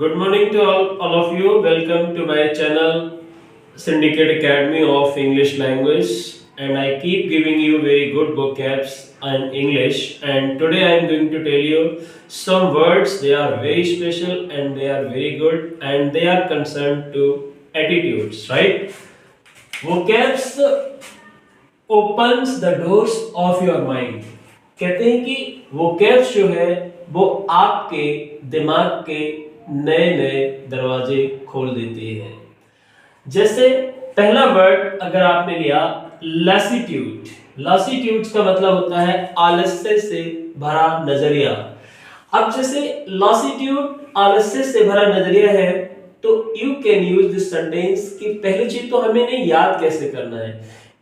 Good morning to all of you. Welcome to my channel Syndicate Academy of English Language, and I keep giving you very good vocabs on English. And today I am going to tell you some words. They are very special and they are very good, and they are concerned to attitudes, right? Vocabs opens the doors of your mind. कहते हैं कि vocabs जो है वो आपके दिमाग के नए नए दरवाजे खोल देते हैं। जैसे पहला वर्ड अगर आपने लिया लैसिट्यूड। लैसिट्यूड का मतलब होता है आलस्य से भरा नजरिया। अब जैसे लैसिट्यूड आलस्य से भरा नजरिया है तो you can use this sentence की पहली चीज तो हमें नहीं याद कैसे करना है।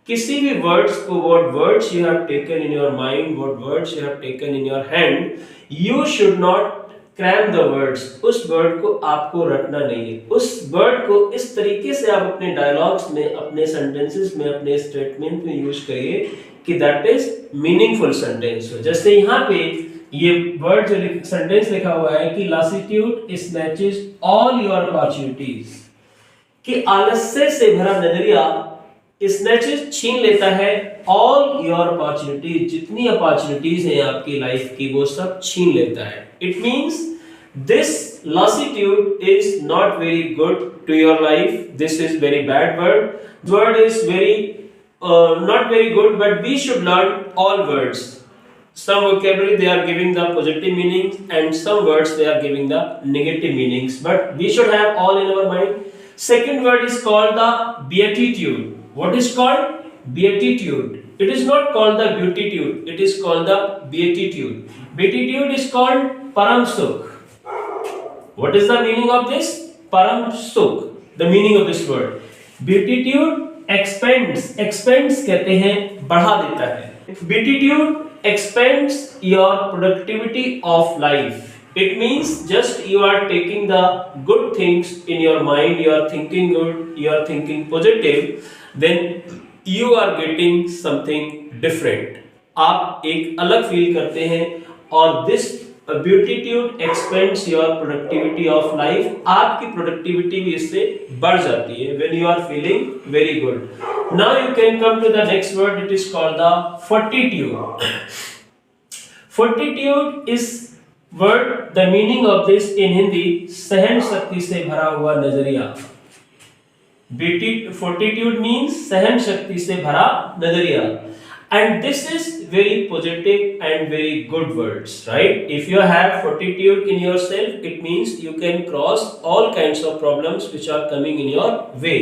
किसी भी वर्ड्स को what words you have taken in your mind, what words you have taken in your hand, you should not cram the words. उस वर्ड को आपको रटना नहीं है। उस वर्ड को इस तरीके से आप अपने डायलॉग्स में, अपने सेंटेंसेस में, अपने स्टेटमेंट में यूज करिए कि दैट इज मीनिंगफुल सेंटेंस हो। जैसे यहाँ पे ये वर्ड जो सेंटेंस लिखा हुआ है कि लैसिट्यूड स्नैचेस ऑल योर अपॉर्चुनिटीज, कि आलस्य से भरा नजरिया स्नैचेस छीन लेता है ऑल योर अपॉर्चुनिटीज, जितनी अपॉर्चुनिटीज हैं आपकी लाइफ की वो सब छीन लेता है। It means this lassitude is not very good to your life. This is very bad word. Word is very not very good, but we should learn all words. Some vocabulary they are giving the positive meanings and some words they are giving the negative meanings, but we should have all in our mind. Second word is called the beatitude. What is called? Beatitude. It is not called the beatitude. It is called the beatitude. Beatitude is called Param Sukh. What is the meaning of this? Param Sukh. The meaning of this word. Beatitude expands. Expands कहते हैं बढ़ा देता है. Beatitude expands your productivity of life. It means just you are taking the good things in your mind, you are thinking good, you are thinking positive, then you are getting something different. आप एक अलग feel करते हैं और this beatitude expands your productivity of life. आपकी productivity भी इससे बढ़ जाती है when you are feeling very good. Now you can come to the next word. It is called the fortitude. Fortitude is word. The meaning of this in Hindi, सहन शक्ति से भरा हुआ नजरिया. Fortitude means सहन शक्ति से भरा नजरिया. And this is very positive and very good words, right? If you have fortitude in yourself, it means you can cross all kinds of problems which are coming in your way.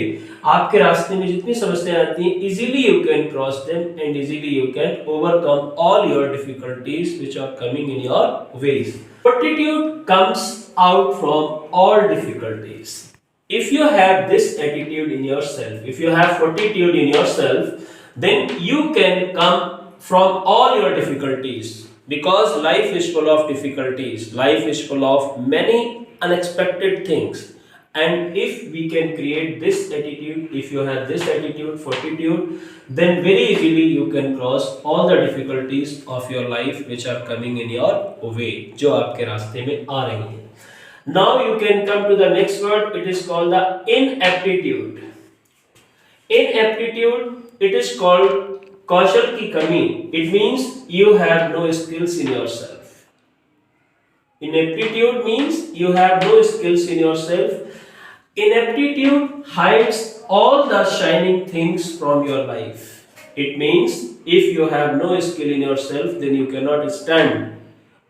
आपके रास्ते में जितनी समस्याएं आती हैं, easily you can cross them and easily you can overcome all your difficulties which are coming in your ways. Fortitude comes out from all difficulties. If you have this attitude in yourself, if you have fortitude in yourself, then you can come from all your difficulties, because life is full of difficulties, life is full of many unexpected things. And if we can create this attitude, if you have this attitude, fortitude, then very easily you can cross all the difficulties of your life which are coming in your way, जो आपके रास्ते में आ रही हैं. Now you can come to the next word. It is called the inaptitude. Inaptitude, it is called कौशल की कमी. It means you have no skills in yourself. Inaptitude means you have no skills in yourself. Inaptitude hides all the shining things from your life. It means if you have no skill in yourself, then you cannot stand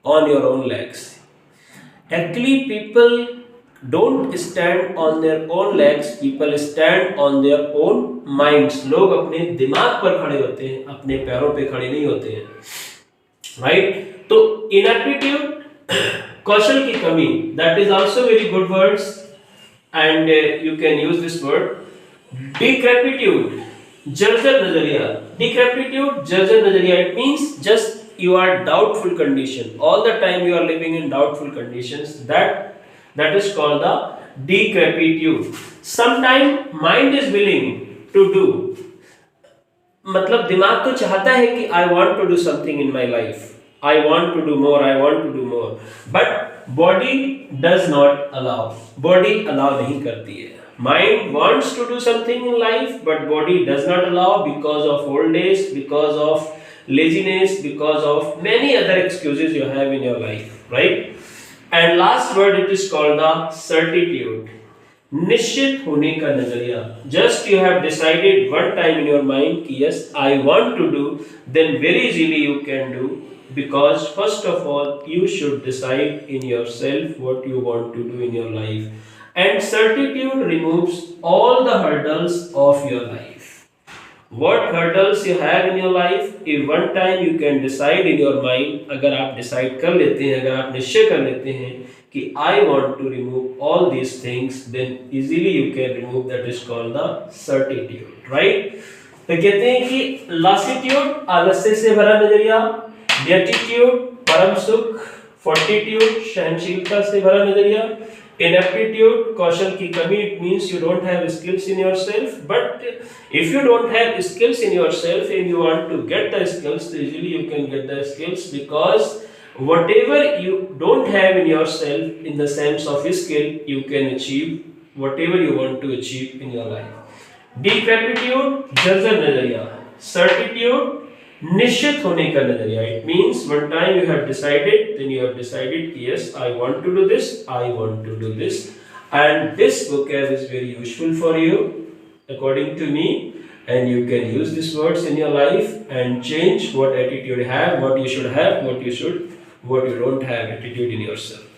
on your own legs. Actually, people don't stand on their own legs, people stand on their own minds. लोग अपने दिमाग पर खड़े होते हैं, अपने पैरों पे खड़े नहीं होते हैं, right? तो inaptitude, कौशल की कमी, that is also very good words and you can use this word. Decrepitude, जर्जर नजरिया. Decrepitude, जर्जर नजरिया, it means just you are doubtful condition, all the time you are living in doubtful conditions. That is called the decrepitude. Sometimes mind is willing to do, मतलब दिमाग तो चाहता है कि I want to do something in my life, I want to do more, I want to do more. But body does not allow. Body allow नहीं करती है. Mind wants to do something in life, but body does not allow because of old age, because of laziness, because of many other excuses you have in your life, right? And last word, it is called the certitude. निश्चित होने का नजरिया. Just you have decided one time in your mind कि yes I want to do, then very easily you can do, because first of all you should decide in yourself what you want to do in your life, and certitude removes all the hurdles of your life. What hurdles you have in your life, if one time you can decide in your mind, अगर आप decide कर लेते हैं, अगर आप निश्चय कर लेते हैं कि I want to remove all these things, then easily you can remove, that is called the certitude, right? तो कहते हैं कि lassitude आलस्य से भरा नजरिया, beatitude परम सुख, fortitude सहनशीलता से भरा नजरिया, inaptitude कौशल की कमी, it means you don't have skills in yourself. But if you don't have skills in yourself and you want to get the skills, easily you can get the skills, because whatever you don't have in yourself in the sense of skill, you can achieve whatever you want to achieve in your life. Decrepitude जर्जर नजरिया, certitude निश्चित होने का नजरिया. It means one time you have decided, then you have decided yes I want to do this, I want to do this. And this vocab is very useful for you according to me, and you can use these words in your life and change what attitude you have, what you should have, what you don't have attitude in yourself.